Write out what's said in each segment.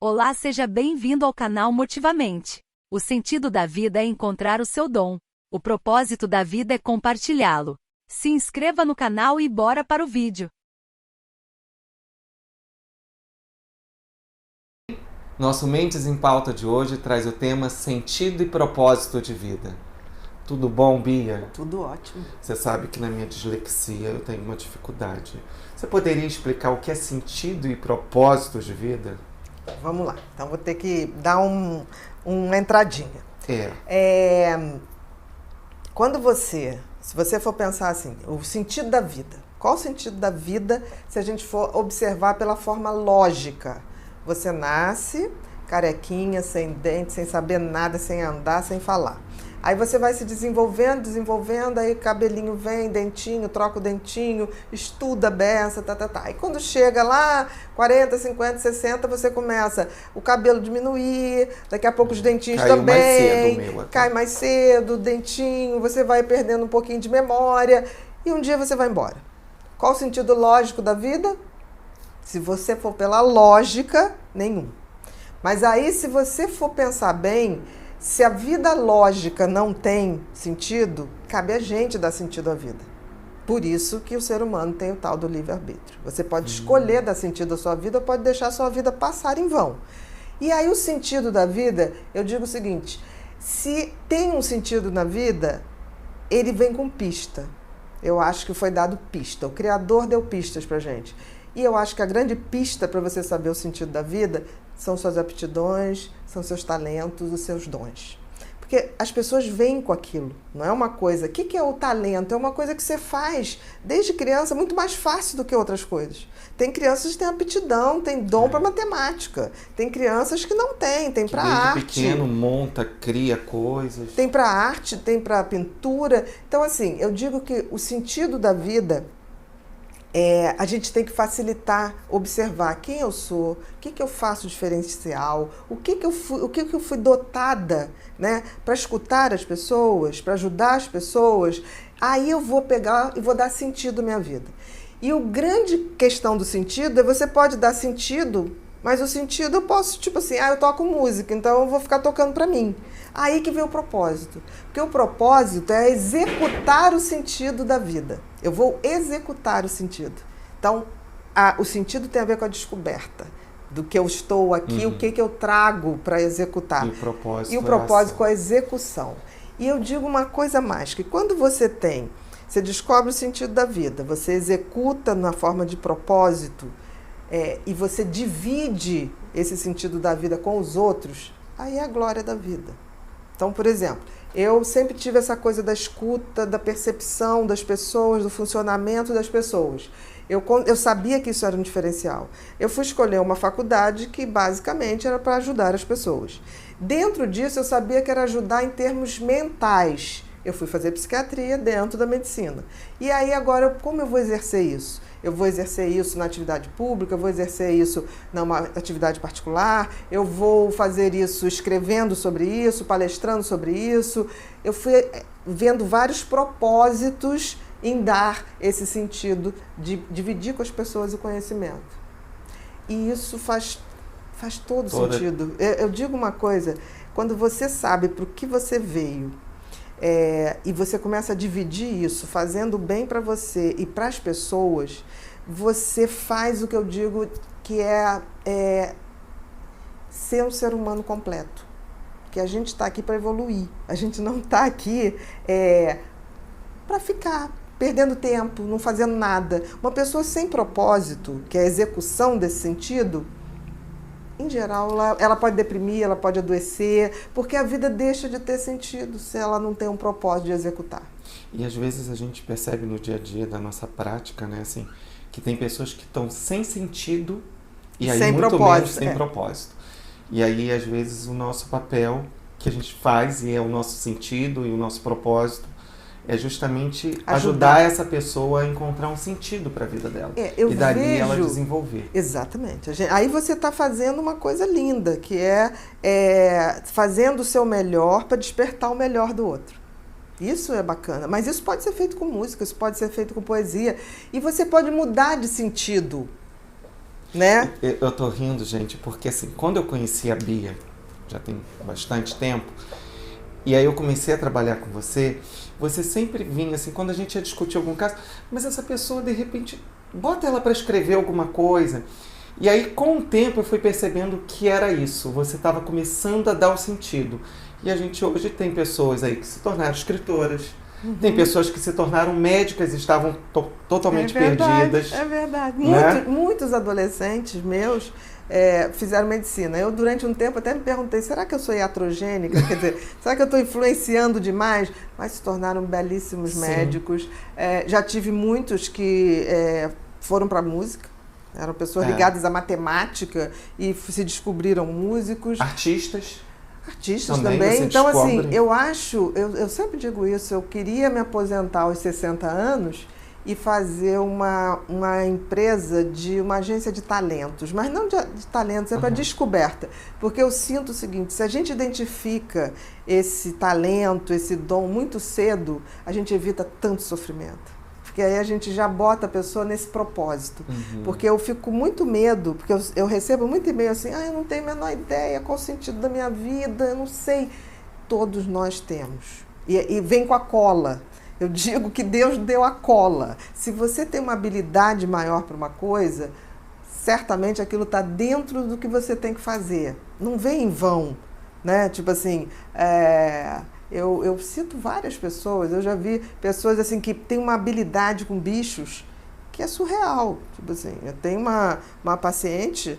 Olá, seja bem-vindo ao canal Motivamente. O sentido da vida é encontrar o seu dom. O propósito da vida é compartilhá-lo. Se inscreva no canal e bora para o vídeo. Nosso Mentes em Pauta de hoje traz o tema sentido e propósito de vida. Tudo bom, Bia? Tudo ótimo. Você sabe que na minha dislexia eu tenho uma dificuldade. Você poderia explicar o que é sentido e propósito de vida? Vamos lá. Então vou ter que dar uma entradinha. Se você for pensar assim, o sentido da vida. Qual o sentido da vida se a gente for observar pela forma lógica? Você nasce carequinha, sem dente, sem saber nada, sem andar, sem falar. Aí você vai se desenvolvendo, aí cabelinho vem, dentinho, troca o dentinho, estuda beça, tá. Aí quando chega lá, 40, 50, 60, você começa o cabelo diminuir, daqui a pouco os dentinhos Caiu também. mais cedo o meu aqui. Cai mais cedo, o dentinho, você vai perdendo um pouquinho de memória e um dia você vai embora. Qual o sentido lógico da vida? Se você for pela lógica, nenhum. Mas aí, se você for pensar bem, se a vida lógica não tem sentido, cabe a gente dar sentido à vida. Por isso que o ser humano tem o tal do livre-arbítrio. Você pode escolher dar sentido à sua vida ou pode deixar a sua vida passar em vão. E aí o sentido da vida, eu digo o seguinte, se tem um sentido na vida, ele vem com pista. Eu acho que foi dado pista. O Criador deu pistas pra gente. E eu acho que a grande pista para você saber o sentido da vida são suas aptidões, são seus talentos, os seus dons. Porque as pessoas vêm com aquilo, não é uma coisa... O que é o talento? É uma coisa que você faz desde criança, muito mais fácil do que outras coisas. Tem crianças que têm aptidão, têm dom para matemática. Tem crianças que não têm, tem para arte. Desde pequeno monta, cria coisas. Tem para arte, tem para pintura. Então, assim, eu digo que o sentido da vida... a gente tem que facilitar, observar quem eu sou, o que eu faço diferencial, o que eu fui dotada, né, para escutar as pessoas, para ajudar as pessoas. Aí eu vou pegar e vou dar sentido à minha vida. E o grande questão do sentido é você pode dar sentido, mas o sentido eu posso, tipo assim, eu toco música, então eu vou ficar tocando para mim. Aí que vem o propósito. Porque o propósito é executar o sentido da vida. Eu vou executar o sentido. Então, o sentido tem a ver com a descoberta do que eu estou aqui, o que eu trago para executar. E o propósito com a execução. E eu digo uma coisa mais, que quando você descobre o sentido da vida, você executa na forma de propósito, e você divide esse sentido da vida com os outros, aí é a glória da vida. Então, por exemplo, eu sempre tive essa coisa da escuta, da percepção das pessoas, do funcionamento das pessoas. Eu sabia que isso era um diferencial. Eu fui escolher uma faculdade que basicamente era para ajudar as pessoas. Dentro disso, eu sabia que era ajudar em termos mentais. Eu fui fazer psiquiatria dentro da medicina. E aí agora, como eu vou exercer isso? Eu vou exercer isso na atividade pública, eu vou exercer isso numa atividade particular, eu vou fazer isso escrevendo sobre isso, palestrando sobre isso. Eu fui vendo vários propósitos em dar esse sentido de dividir com as pessoas o conhecimento. E isso faz todo sentido. Eu digo uma coisa, quando você sabe para o que você veio, e você começa a dividir isso, fazendo bem para você e para as pessoas, você faz o que eu digo que é ser um ser humano completo. Que a gente está aqui para evoluir, a gente não está aqui para ficar perdendo tempo, não fazendo nada. Uma pessoa sem propósito, que é a execução desse sentido, em geral, ela pode deprimir, ela pode adoecer, porque a vida deixa de ter sentido se ela não tem um propósito de executar. E às vezes a gente percebe no dia a dia da nossa prática, né, assim, que tem pessoas que estão sem sentido e aí sem muito propósito, menos sem propósito. E aí, às vezes, o nosso papel que a gente faz e é o nosso sentido e o nosso propósito é justamente ajudar essa pessoa a encontrar um sentido para a vida dela. E dali ela desenvolver. Exatamente. Aí você está fazendo uma coisa linda, que é fazendo o seu melhor para despertar o melhor do outro. Isso é bacana. Mas isso pode ser feito com música, isso pode ser feito com poesia. E você pode mudar de sentido. né? Eu tô rindo, gente, porque assim, quando eu conheci a Bia, já tem bastante tempo, e aí eu comecei a trabalhar com você, você sempre vinha assim, quando a gente ia discutir algum caso, mas essa pessoa, de repente, bota ela para escrever alguma coisa. E aí, com o tempo, eu fui percebendo que era isso. Você estava começando a dar o sentido. E a gente hoje tem pessoas aí que se tornaram escritoras, tem pessoas que se tornaram médicas e estavam totalmente perdidas. É verdade. Né? Muitos adolescentes meus fizeram medicina. Eu, durante um tempo, até me perguntei, será que eu sou iatrogênica? Quer dizer, será que eu estou influenciando demais? Mas se tornaram belíssimos médicos. Já tive muitos que foram para a música. Eram pessoas ligadas à matemática e se descobriram músicos. Artistas também. Então, assim, eu sempre digo isso, eu queria me aposentar aos 60 anos e fazer uma empresa de uma agência de talentos, mas não de talentos, é para descoberta. Porque eu sinto o seguinte, se a gente identifica esse talento, esse dom muito cedo, a gente evita tanto sofrimento. Porque aí a gente já bota a pessoa nesse propósito. Porque eu fico com muito medo, porque eu recebo muito e-mail assim, eu não tenho a menor ideia qual o sentido da minha vida, eu não sei. Todos nós temos. E vem com a cola. Eu digo que Deus deu a cola. Se você tem uma habilidade maior para uma coisa, certamente aquilo está dentro do que você tem que fazer. Não vem em vão, né? Tipo assim, eu cito várias pessoas, eu já vi pessoas assim que têm uma habilidade com bichos que é surreal. Tipo assim, eu tenho uma paciente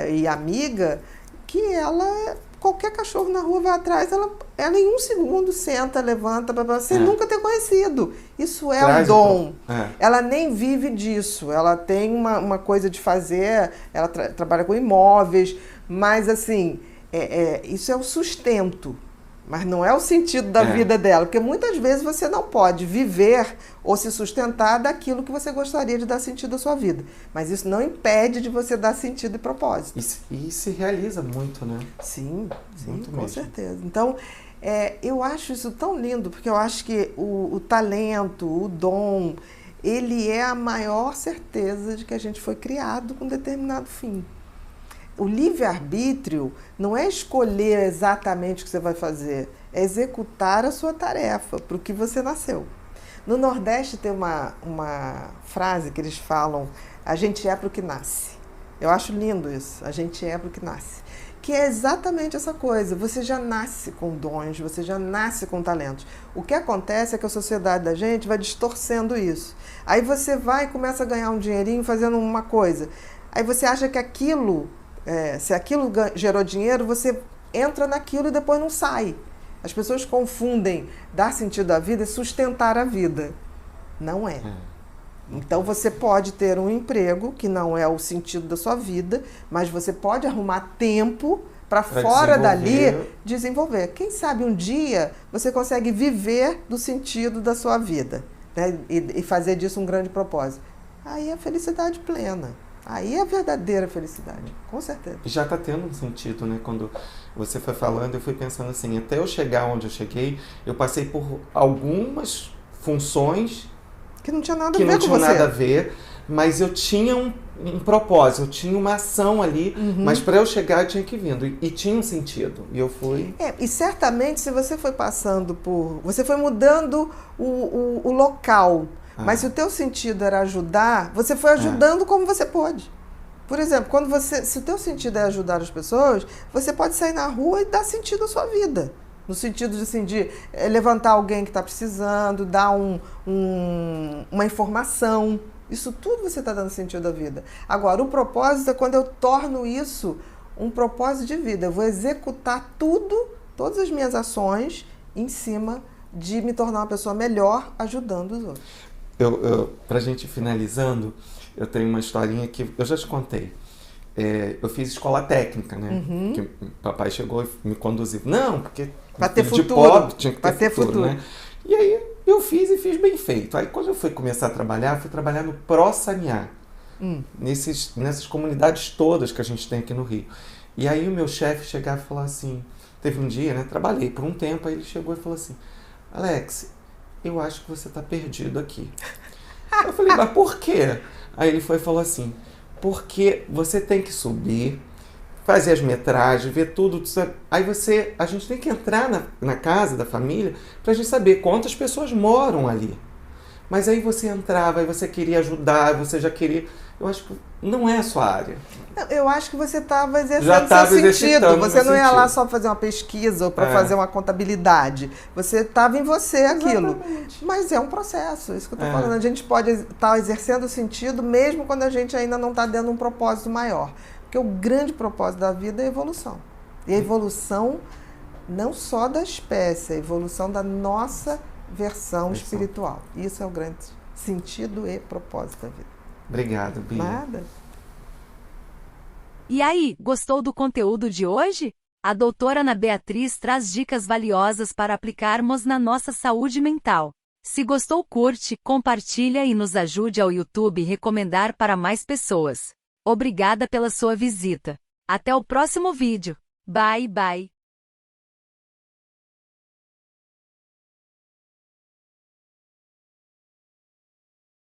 e amiga que ela, qualquer cachorro na rua vai atrás, ela em um segundo senta, levanta, sem nunca ter conhecido. Isso é um dom. Ela nem vive disso, ela tem uma coisa de fazer, ela trabalha com imóveis, mas assim, isso é o sustento. Mas não é o sentido da vida dela, porque muitas vezes você não pode viver ou se sustentar daquilo que você gostaria de dar sentido à sua vida. Mas isso não impede de você dar sentido e propósito. E se realiza muito, né? Sim, muito com mesmo. certeza. Então, eu acho isso tão lindo, porque eu acho que o talento, o dom, ele é a maior certeza de que a gente foi criado com um determinado fim. O livre-arbítrio não é escolher exatamente o que você vai fazer, é executar a sua tarefa para o que você nasceu. No Nordeste tem uma frase que eles falam, a gente é para o que nasce. Eu acho lindo isso, a gente é para o que nasce. Que é exatamente essa coisa, você já nasce com dons, você já nasce com talentos. O que acontece é que a sociedade da gente vai distorcendo isso. Aí você vai e começa a ganhar um dinheirinho fazendo uma coisa. Aí você acha que aquilo... se aquilo gerou dinheiro, você entra naquilo e depois não sai. As pessoas confundem dar sentido à vida e sustentar a vida. Não é. Então você pode ter um emprego que não é o sentido da sua vida, mas você pode arrumar tempo para fora dali desenvolver. Quem sabe um dia você consegue viver do sentido da sua vida, né? E fazer disso um grande propósito. Aí é a felicidade plena. Aí é a verdadeira felicidade, com certeza. E já está tendo um sentido, né? Quando você foi falando, eu fui pensando assim, até eu chegar onde eu cheguei, eu passei por algumas funções que não tinha nada a ver com você. Que não tinha nada a ver, mas eu tinha um propósito, eu tinha uma ação ali, mas para eu chegar eu tinha que ir vindo. E tinha um sentido, e eu fui... E certamente, se você foi passando por... Você foi mudando o local. Mas se o teu sentido era ajudar, você foi ajudando como você pôde. Por exemplo, se o teu sentido é ajudar as pessoas, você pode sair na rua e dar sentido à sua vida. No sentido de levantar alguém que está precisando, dar uma informação. Isso tudo você está dando sentido à vida. Agora, o propósito é quando eu torno isso um propósito de vida. Eu vou executar todas as minhas ações em cima de me tornar uma pessoa melhor ajudando os outros. Pra gente finalizando, eu tenho uma historinha que eu já te contei. Eu fiz escola técnica, né? Que papai chegou e me conduziu. Não, porque para ter futuro, pobre, tinha que ter futuro, né? E aí eu fiz e fiz bem feito. Aí quando eu fui começar a trabalhar, fui trabalhar no Pro Sanear. Nessas comunidades todas que a gente tem aqui no Rio. E aí o meu chefe chegava e falou assim, teve um dia, né? Trabalhei por um tempo, aí ele chegou e falou assim, Alex, eu acho que você está perdido aqui. Eu falei, mas por quê? Aí ele foi e falou assim, Porque você tem que subir, fazer as metragens, ver tudo. Aí a gente tem que entrar na casa da família para a gente saber quantas pessoas moram ali. Mas aí você entrava, aí você queria ajudar, você já queria... Eu acho que não é a sua área. Eu acho que você estava Já exercendo estava seu sentido. exercitando Você não meu ia lá sentido. só fazer uma pesquisa ou para fazer uma contabilidade. Você estava em você aquilo. Exatamente. Mas é um processo, isso que eu estou falando. A gente pode estar exercendo o sentido mesmo quando a gente ainda não está dando um propósito maior. Porque o grande propósito da vida é a evolução. E a evolução não só da espécie, a evolução da nossa versão espiritual. Isso é o grande sentido e propósito da vida. Obrigado, Bia. Nada. E aí, gostou do conteúdo de hoje? A doutora Ana Beatriz traz dicas valiosas para aplicarmos na nossa saúde mental. Se gostou, curte, compartilha e nos ajude ao YouTube recomendar para mais pessoas. Obrigada pela sua visita. Até o próximo vídeo. Bye, bye.